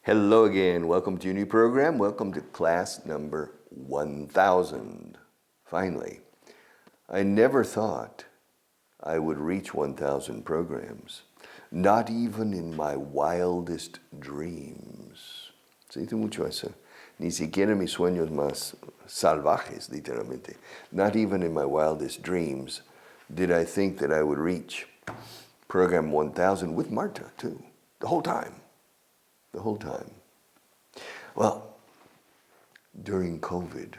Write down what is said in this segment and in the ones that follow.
Hello again. Welcome to your new program. Welcome to class number 1000. Finally, I never thought I would reach 1000 programs. Not even in my wildest dreams. Se dice mucho eso. Ni siquiera mis sueños más salvajes, literalmente. Not even in my wildest dreams did I think that I would reach program 1000 with Marta, too. The whole time. Well, during COVID,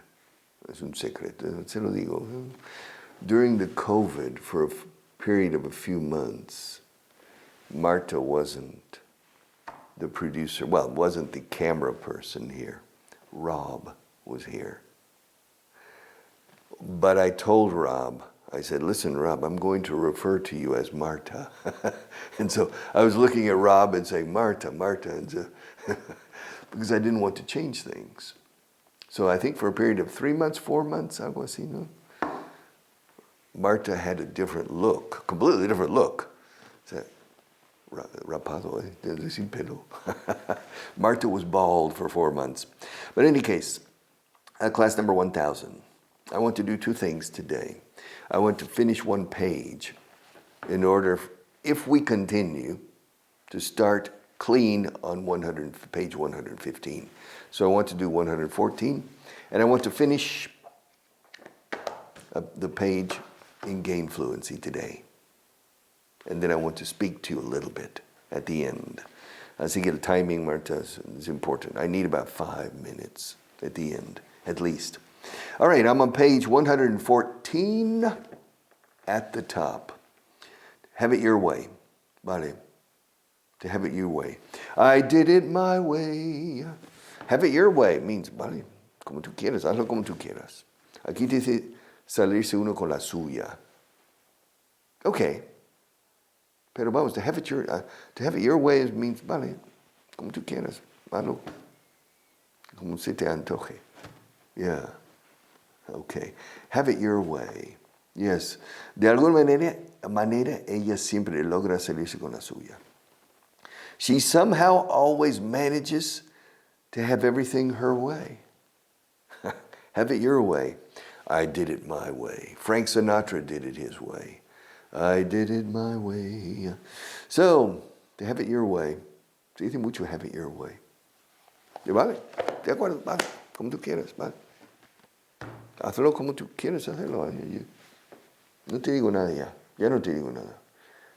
es un secreto, se lo digo. During the COVID, for a period of a few months, Marta wasn't the producer, wasn't the camera person here. Rob was here. But I told Rob, I said, listen, Rob, I'm going to refer to you as Marta. And so I was looking at Rob and saying, Marta. And so because I didn't want to change things. So I think for a period of 3 months, 4 months, algo así, ¿no? Marta had a different look, completely different look. Rapado, sin pelo. Marta was bald for 4 months. But in any case, class number 1000. I want to do two things today. I want to finish one page in order, if we continue, to start clean on page 115. So I want to do 114, and I want to finish the page in Gain Fluency today. And then I want to speak to you a little bit at the end. Así que el timing, Marta, is important. I need about 5 minutes at the end, at least. All right, I'm on page 114 at the top. Have it your way. Vale. To have it your way. I did it my way. Have it your way means, vale, como tú quieras, hazlo como tú quieras. Aquí dice salirse uno con la suya. Okay. Pero vamos, to have it your way means, vale, como tú quieras, hazlo como se te antoje. Yeah. Okay. Have it your way. Yes. De alguna manera ella siempre logra salirse con la suya. She somehow always manages to have everything her way. Have it your way. I did it my way. Frank Sinatra did it his way. I did it my way. So, to have it your way. Se dice mucho have it your way. ¿Vale? ¿De acuerdo? Vale. Como tú quieras. Vale. Hazlo como tú quieras hacerlo. No te digo nada ya. Ya no te digo nada.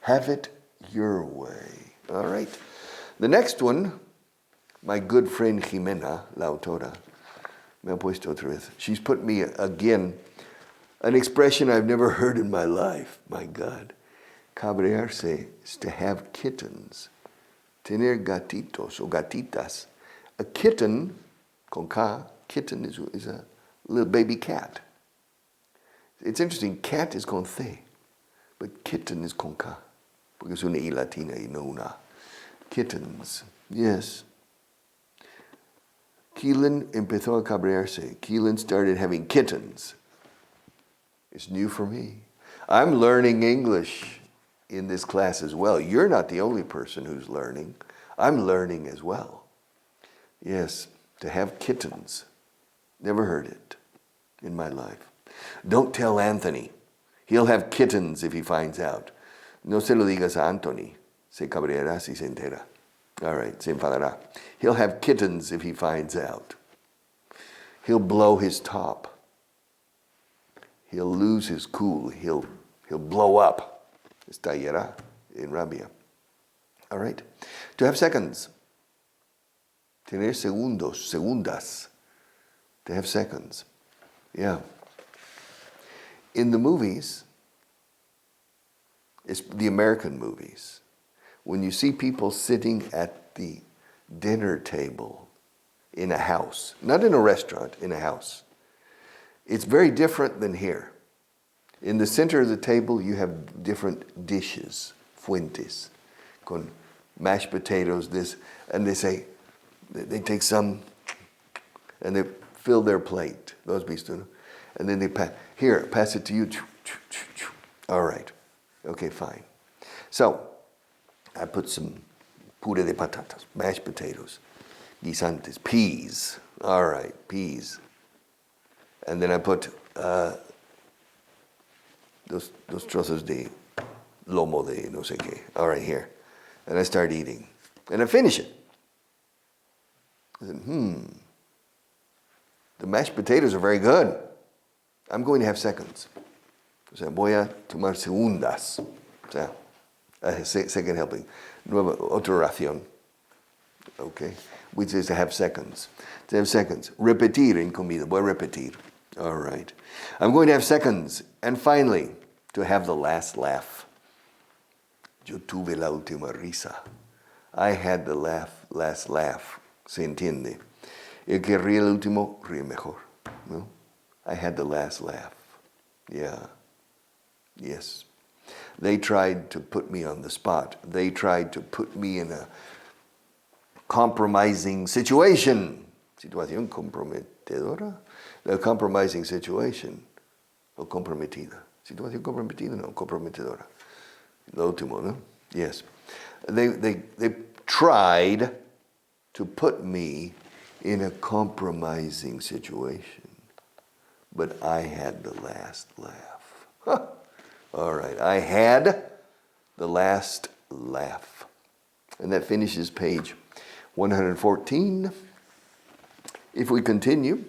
Have it your way. All right. The next one, my good friend Jimena, la autora, me ha puesto otra vez. She's put me again an expression I've never heard in my life. My God. Cabrearse is to have kittens. Tener gatitos o gatitas. A kitten, con K, kitten is a little baby cat. It's interesting, cat is con C, but kitten is con K, porque es una I latina y no una. Kittens, yes. Keelan empezó a cabrearse. Keelan started having kittens. It's new for me. I'm learning English in this class as well. You're not the only person who's learning. I'm learning as well. Yes, to have kittens. Never heard it in my life. Don't tell Anthony. He'll have kittens if he finds out. No se lo digas a Anthony. Se cabreará si se entera. All right, se enfadará. He'll have kittens if he finds out. He'll blow his top. He'll lose his cool. He'll blow up. Estallará en rabia. All right. To have seconds. Tener segundas. To have seconds. Yeah. In the movies, it's the American movies, when you see people sitting at the dinner table in a house, not in a restaurant, in a house, it's very different than here. In the center of the table, you have different dishes, fuentes, con mashed potatoes, this, and they take some, and they fill their plate, those visto, no? And then they pass it to you. All right. Okay, fine. So, I put some puré de patatas, mashed potatoes. Guisantes, peas. All right, peas. And then I put those trozos de lomo de no sé qué. All right, here. And I start eating. And I finish it. I said, the mashed potatoes are very good. I'm going to have seconds. O sea, voy a tomar segundas. O sea, second helping. Otra ración. Okay? Which is to have seconds. To have seconds. Repetir en comida. Voy a repetir. All right. I'm going to have seconds. And finally, to have the last laugh. Yo tuve la última risa. I had the last laugh. ¿Se entiende? El que ríe el último, ríe mejor. No? I had the last laugh. Yeah. Yes. They tried to put me on the spot. They tried to put me in a compromising situation. Situación comprometedora? A compromising situation. O comprometida. Situación comprometida, no, comprometedora. Lo último, no? Yes. They tried to put me in a compromising situation. But I had the last laugh. Huh. All right, I had the last laugh. And that finishes page 114. If we continue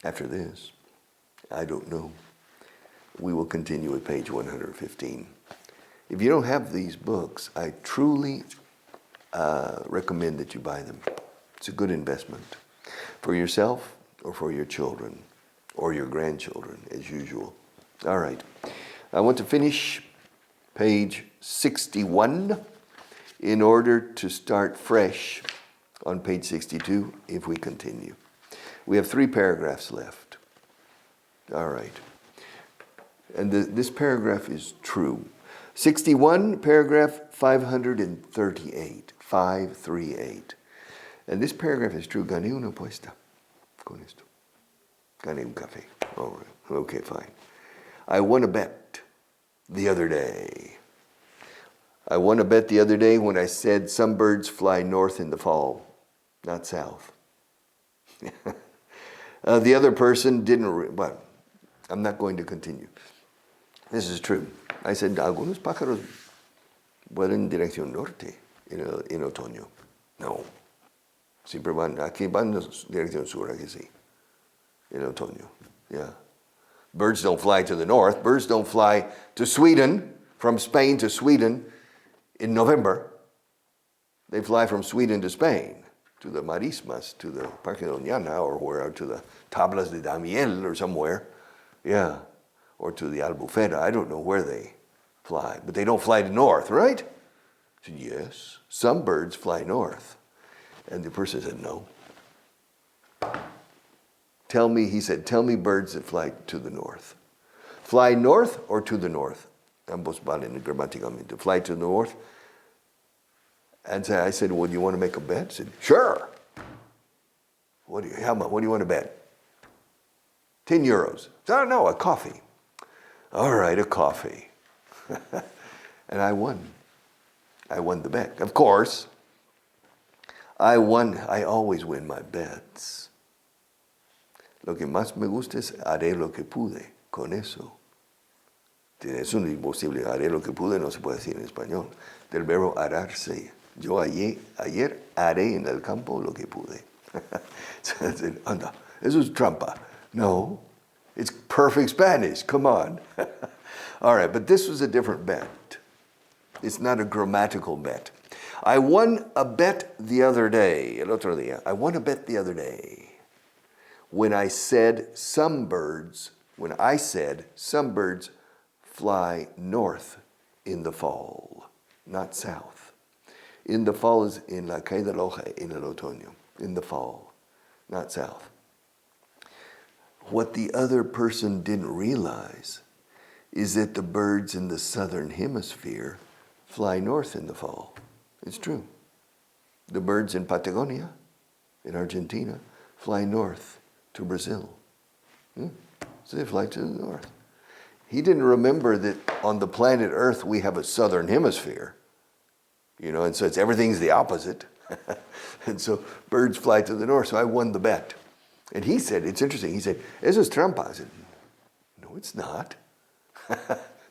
after this, I don't know. We will continue with page 115. If you don't have these books, I truly recommend that you buy them. It's a good investment for yourself or for your children or your grandchildren, as usual. All right. I want to finish page 61 in order to start fresh on page 62 if we continue. We have 3 paragraphs left. All right. And this paragraph is true. 61, paragraph 538. 538. And this paragraph is true. Gané una apuesta con esto. Gané un café. All right. Okay, fine. I won a bet the other day. I won a bet the other day when I said some birds fly north in the fall, not south. The other person didn't, well, I'm not going to continue. This is true. I said, algunos pájaros vuelan en dirección norte en otoño. No. Siempre van, aquí van en dirección sur, aquí sí. En otoño. Yeah. Birds don't fly to the north. Birds don't fly to Sweden, from Spain to Sweden in November. They fly from Sweden to Spain, to the Marismas, to the Parque Doñana, or where, to the Tablas de Damiel or somewhere. Yeah. Or to the Albufera. I don't know where they fly. But they don't fly to north, right? I said, yes. Some birds fly north. And the person said, no. He said, tell me birds that fly to the north. Fly north or to the north? Ambos valen gramaticalmente. Fly to the north. And so I said, well, do you want to make a bet? He said, sure. What do you want to bet? 10 euros. So, no, a coffee. All right, a coffee. And I won. I won the bet. Of course, I won. I always win my bets. Lo que más me gusta es haré lo que pude con eso. Es un imposible. Haré lo que pude no se puede decir en español. Del verbo ararse. Yo ayer haré en el campo lo que pude. Anda, eso es trampa. No, it's perfect Spanish. Come on. All right, but this was a different bet. It's not a grammatical bet. I won a bet the other day. El otro día. I won a bet the other day. When I said some birds fly north in the fall, not south. In the fall is en la caída de la hoja, en el otoño. In the fall, not south. What the other person didn't realize is that the birds in the southern hemisphere fly north in the fall. It's true. The birds in Patagonia, in Argentina, fly north to Brazil. So they fly to the north. He didn't remember that on the planet Earth we have a southern hemisphere, and so everything's the opposite. And so birds fly to the north, so I won the bet. And he said, it's interesting, he said, eso es trampa. I said, no, it's not.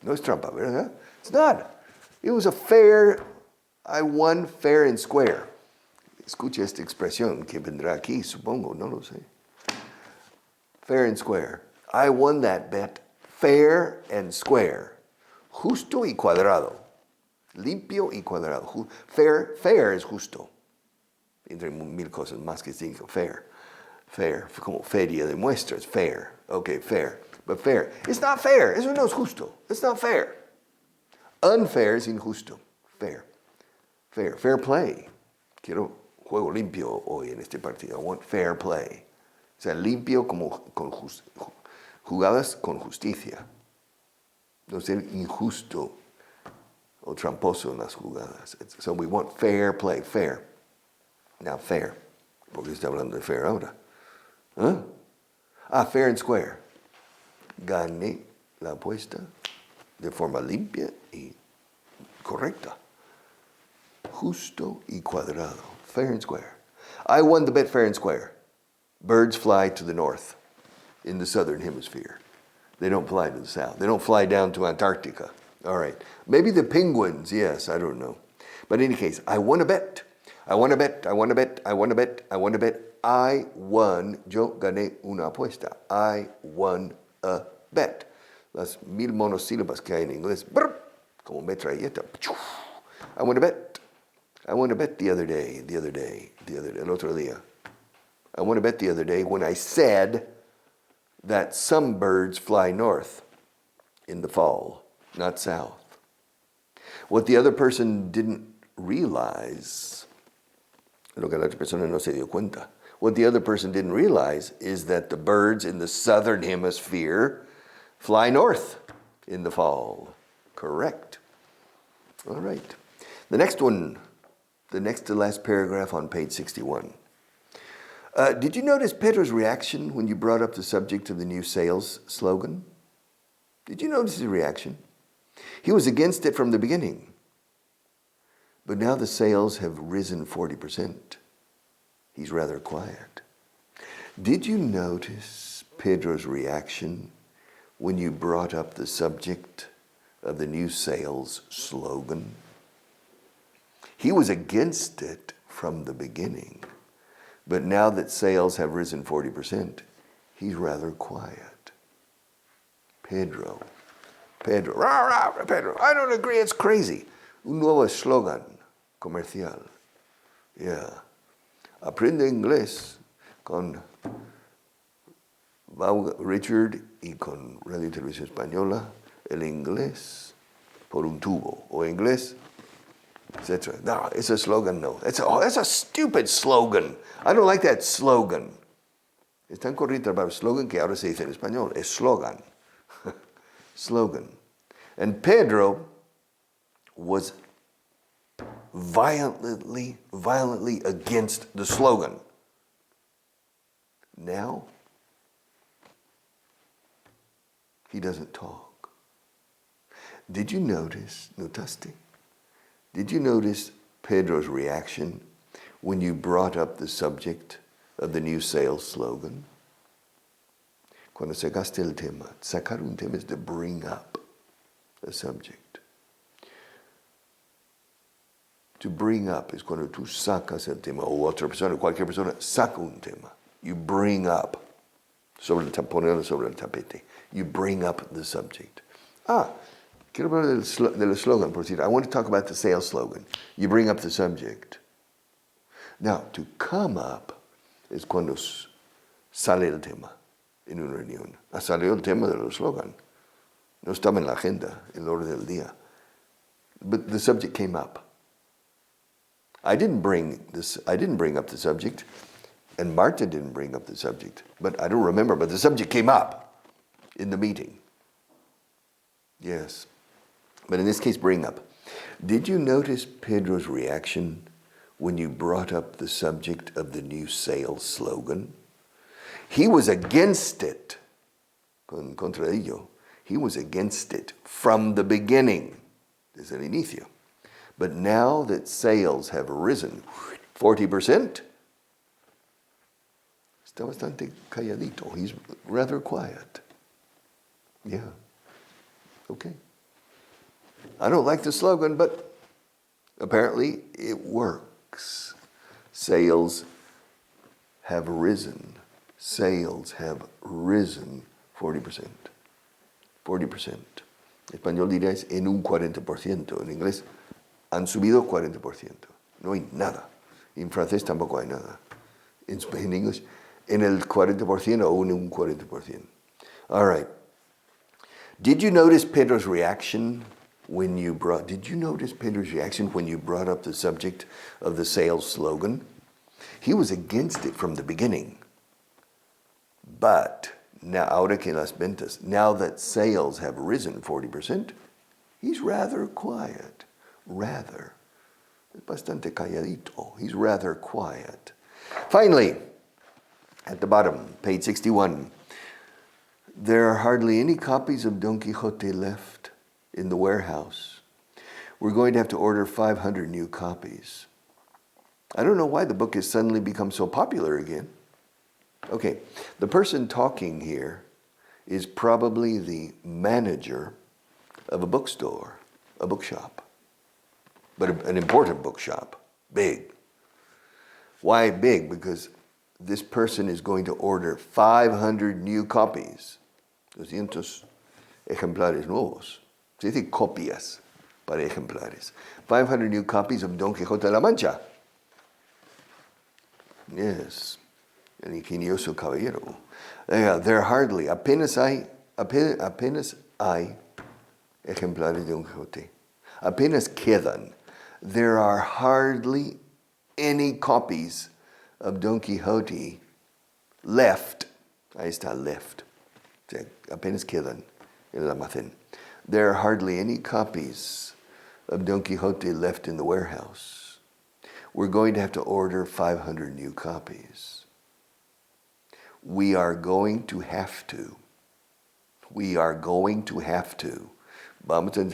No es trampa, ¿verdad? It's not. It was a fair, I won fair and square. Escucha esta expresión que vendrá aquí, supongo, no lo sé. Fair and square. I won that bet fair and square. Justo y cuadrado. Limpio y cuadrado. Fair es justo. Entre mil cosas más que significa fair. Fair, como feria de muestras, fair. Okay, fair. But fair. It's not fair. Eso no es justo. It's not fair. Unfair es injusto. Fair. Fair. Fair play. Quiero juego limpio hoy en este partido. I want fair play. O sea, limpio como con jugadas con justicia. No ser injusto o tramposo en las jugadas. So we want fair play. Fair. Now fair. Porque está hablando de fair ahora. ¿Huh? Fair and square. Gané la apuesta de forma limpia y correcta. Justo y cuadrado. Fair and square. I won the bet fair and square. Birds fly to the north in the southern hemisphere. They don't fly to the south. They don't fly down to Antarctica. All right. Maybe the penguins, yes, I don't know. But in any case, I won a bet. I won a bet. I won a bet. I won a bet. I won a bet. I won. Yo gané una apuesta. I won a bet. Las 1000 monosílabas que hay en inglés. Brr, como metralleta. I won a bet. I won a bet the other day, el otro día. I won a bet the other day when I said that some birds fly north in the fall, not south. What the other person didn't realize, lo que la otra persona no se dio cuenta, what the other person didn't realize is that the birds in the southern hemisphere fly north in the fall. Correct. All right. The next one, the next to last paragraph on page 61. Did you notice Pedro's reaction when you brought up the subject of the new sales slogan? Did you notice his reaction? He was against it from the beginning. But now the sales have risen 40%. He's rather quiet. Did you notice Pedro's reaction when you brought up the subject of the new sales slogan? He was against it from the beginning. But now that sales have risen 40%, he's rather quiet. Pedro, I don't agree, it's crazy. Un nuevo eslogan comercial. Yeah. Aprende inglés con Richard y con Radio y Televisión Española, el inglés por un tubo, o inglés, etc. No, it's a slogan, no. That's a stupid slogan. I don't like that slogan. Es tan corriente para el slogan que ahora se dice en español. Es slogan. Slogan. And Pedro was violently against the slogan. Now, he doesn't talk. Did you notice, notaste? Did you notice Pedro's reaction when you brought up the subject of the new sales slogan? Cuando sacaste el tema, sacar un tema is to bring up a subject. To bring up es cuando tú sacas el tema, o otra persona, cualquier persona, saca un tema. You bring up, ponerlo sobre el tapete. You bring up the subject. Quiero hablar del slogan, por decir, I want to talk about the sales slogan. You bring up the subject. Now, to come up es cuando sale el tema en una reunión. Salió el tema del slogan. No estaba en la agenda, en el orden del día. But the subject came up. I didn't bring up the subject, and Marta didn't bring up the subject. But I don't remember, but the subject came up in the meeting. Yes. But in this case, bring up. Did you notice Pedro's reaction when you brought up the subject of the new sales slogan? He was against it. Contra ello. He was against it from the beginning. Desde el inicio. But now that sales have risen 40%. Está bastante calladito. He's rather quiet. Yeah. Okay. I don't like the slogan, but apparently it works. Sales have risen. Sales have risen 40%. 40%. En español diríais en un 40%. En inglés han subido 40%. No hay nada. En francés tampoco hay nada. En inglés, en el 40% o en un 40%. All right. Did you notice Pedro's reaction when you brought up the subject of the sales slogan? He was against it from the beginning. But now, ahora que las ventas, now that sales have risen 40%, he's rather quiet. Rather. Bastante calladito. He's rather quiet. Finally, at the bottom, page 61, there are hardly any copies of Don Quixote left in the warehouse. We're going to have to order 500 new copies. I don't know why the book has suddenly become so popular again. Okay, the person talking here is probably the manager of a bookstore, a bookshop, but an important bookshop, big. Why big? Because this person is going to order 500 new copies, 200 ejemplares nuevos. Se dice copias para ejemplares. 500 new copies of Don Quixote de la Mancha. Yes, el ingenioso caballero. There are hardly, apenas hay ejemplares de Don Quixote. Apenas quedan. There are hardly any copies of Don Quixote left. Ahí está, left. O sea, apenas quedan en el almacén. There are hardly any copies of Don Quixote left in the warehouse. We're going to have to order 500 new copies. We are going to have to. We are going to have to. Vamos a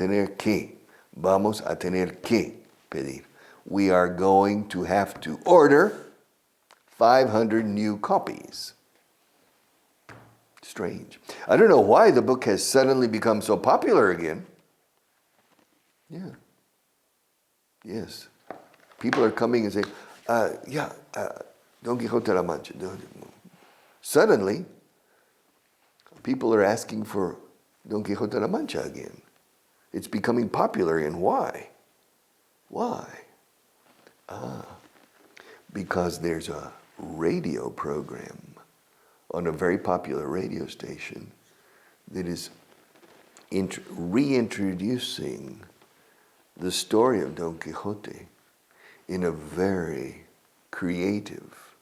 tener que pedir. We are going to have to order 500 new copies. Strange. I don't know why the book has suddenly become so popular again. Yeah. Yes. People are coming and saying, Don Quixote de la Mancha. Suddenly, people are asking for Don Quixote de la Mancha again. It's becoming popular again. Why? Why? Because there's a radio program on a very popular radio station that is reintroducing the story of Don Quixote in a very creative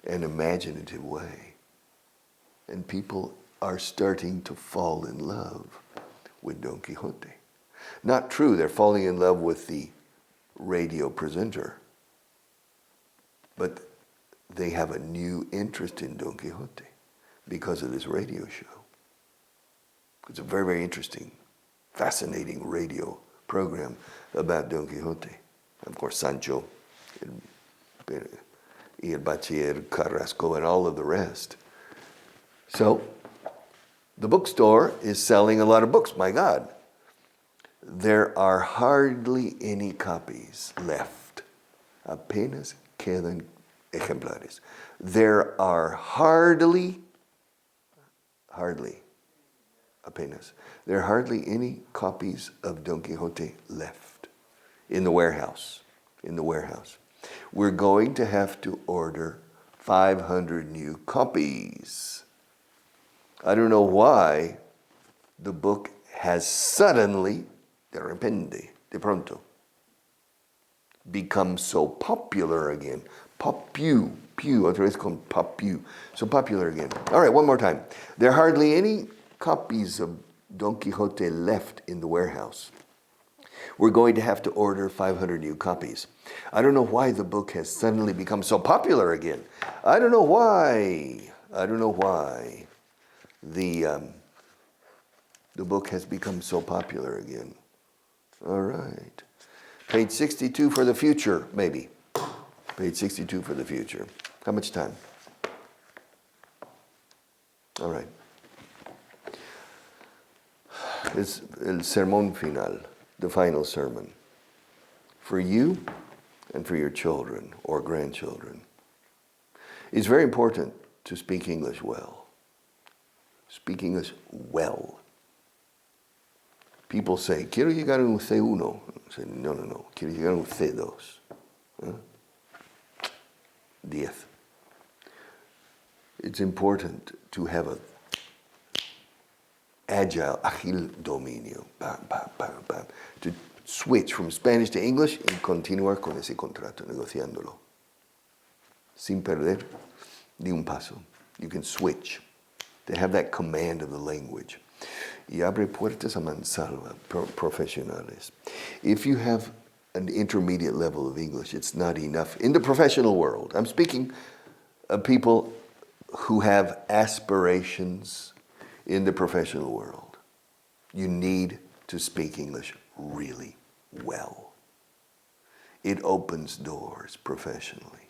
and imaginative way. And people are starting to fall in love with Don Quixote. Not true, they're falling in love with the radio presenter, but they have a new interest in Don Quixote because of this radio show. It's a very, very interesting, fascinating radio program about Don Quixote. Of course, Sancho, y el Bachiller Carrasco, and all of the rest. So, the bookstore is selling a lot of books, my God. There are hardly any copies left. Apenas quedan ejemplares. There are there are hardly any copies of Don Quixote left in the warehouse. We're going to have to order 500 new copies. I don't know why the book has suddenly, de repente, de pronto, become so popular again. Otra vez con papiu. So popular again. All right, one more time. There are hardly any copies of Don Quixote left in the warehouse. We're going to have to order 500 new copies. I don't know why the book has suddenly become so popular again. I don't know why the book has become so popular again. All right. Page 62 for the future, maybe. Page 62 for the future. How much time? All right. It's el sermón final, the final sermon. For you and for your children or grandchildren. It's very important to speak English well. Speak English well. People say, quiero llegar a un C1. Say, no. Quiero llegar a un C2. ¿Eh? 10. It's important to have a ágil dominio. Bam, bam, bam, bam. To switch from Spanish to English y continuar con ese contrato, negociándolo. Sin perder ni un paso. You can switch. To have that command of the language. Y abre puertas a mansalva, profesionales. If you have an intermediate level of English, it's not enough. In the professional world, I'm speaking of people who have aspirations in the professional world. You need to speak English really well. It opens doors professionally.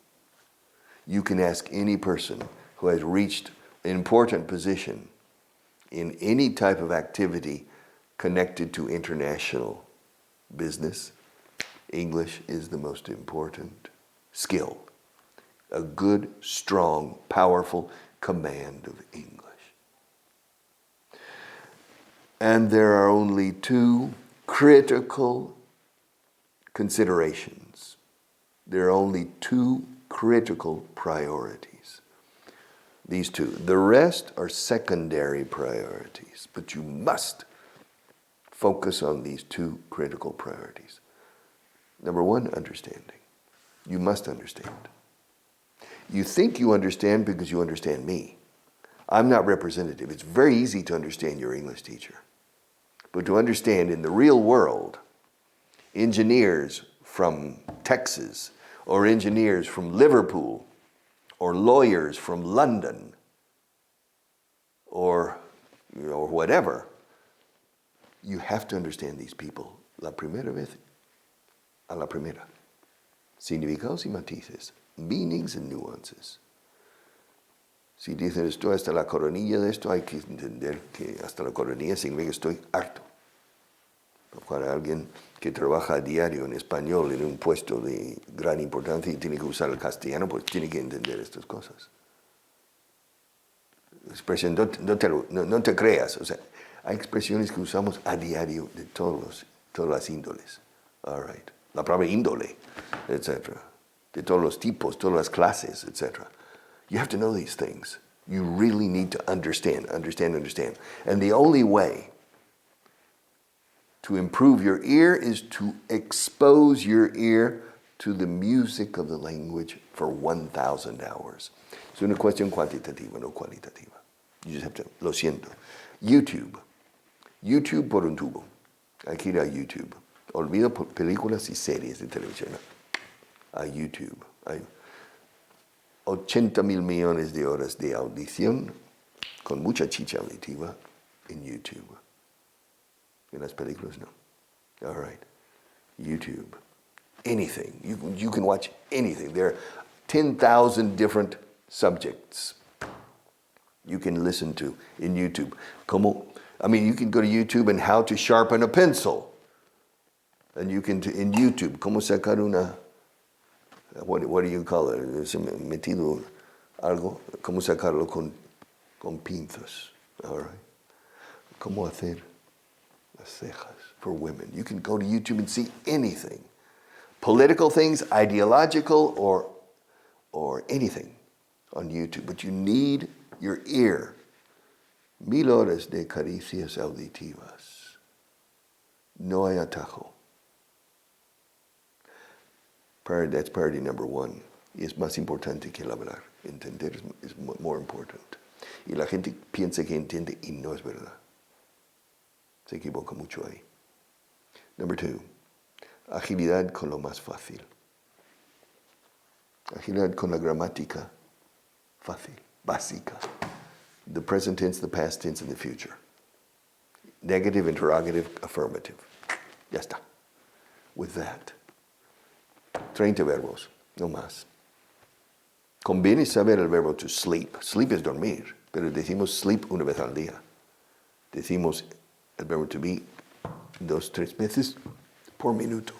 You can ask any person who has reached an important position in any type of activity connected to international business. English is the most important skill. A good, strong, powerful command of English. And there are only two critical considerations. There are only two critical priorities. These two. The rest are secondary priorities, but you must focus on these two critical priorities. Number one, understanding. You must understand. You think you understand because you understand me. I'm not representative. It's very easy to understand your English teacher. But to understand in the real world, engineers from Texas, or engineers from Liverpool, or lawyers from London, or whatever, you have to understand these people la primera vez a la primera. Significados y matices, meanings and nuances. Si dicen estoy hasta la coronilla de esto, hay que entender que hasta la coronilla significa que estoy harto. Para alguien que trabaja a diario en español en un puesto de gran importancia y tiene que usar el castellano, pues tiene que entender estas cosas. Expresión, no te creas, o sea, hay expresiones que usamos a diario de todas las índoles. All right. La palabra índole, etc. De todos los tipos, todas las clases, etc. You have to know these things. You really need to understand. And the only way to improve your ear is to expose your ear to the music of the language for 1,000 hours. Es una cuestión cuantitativa, no cualitativa. You just have to, lo siento. YouTube por un tubo. Hay que ir a YouTube. Olvido películas y series de televisión. A YouTube. Hay 80 mil millones de horas de audición con mucha chicha auditiva en YouTube. En las películas, no. All right. YouTube. Anything. You can watch anything. There are 10,000 different subjects you can listen to in YouTube. You can go to YouTube and how to sharpen a pencil. And you can, in YouTube, cómo sacar una, what do you call it? Metido algo, cómo sacarlo con pinzas. All right. Cómo hacer las cejas for women. You can go to YouTube and see anything. Political things, ideological, or anything on YouTube. But you need your ear. 1000 horas de caricias auditivas. No hay atajo. That's priority number one. Y es más importante que el hablar. Entender is more important. Y la gente piensa que entiende y no es verdad. Se equivoca mucho ahí. Number two, agilidad con lo más fácil. Agilidad con la gramática fácil, básica. The present tense, the past tense, and the future. Negative, interrogative, affirmative. Ya está. With that. 30 verbos, no más. Conviene saber el verbo to sleep. Sleep es dormir, pero decimos sleep una vez al día. Decimos el verbo to be 2-3 veces por minuto.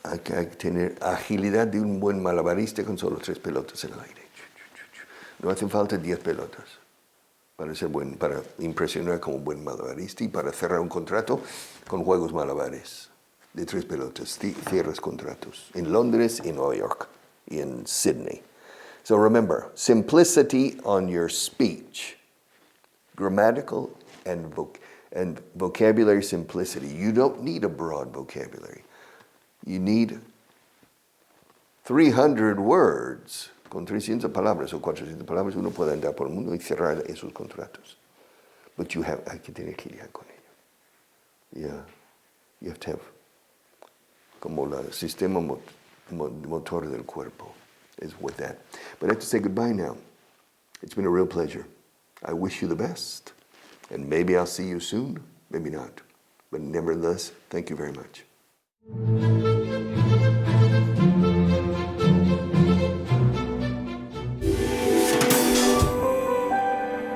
Hay que tener agilidad de un buen malabarista con solo 3 pelotas en el aire. No hacen falta 10 pelotas para impresionar como un buen malabarista y para cerrar un contrato con juegos malabares de 3 pelotas. Cierras contratos en Londres, en Nueva York y en Sydney. So remember, simplicity on your speech, grammatical and vocabulary simplicity. You don't need a broad vocabulary. You need 300 words. Con 300 palabras o 400 palabras uno puede andar por el mundo y cerrar esos contratos. But hay que tener agilidad con ello. Yeah. You have to have como el sistema motor del cuerpo is with that. But I have to say goodbye now. It's been a real pleasure. I wish you the best. And maybe I'll see you soon, maybe not. But nevertheless, thank you very much.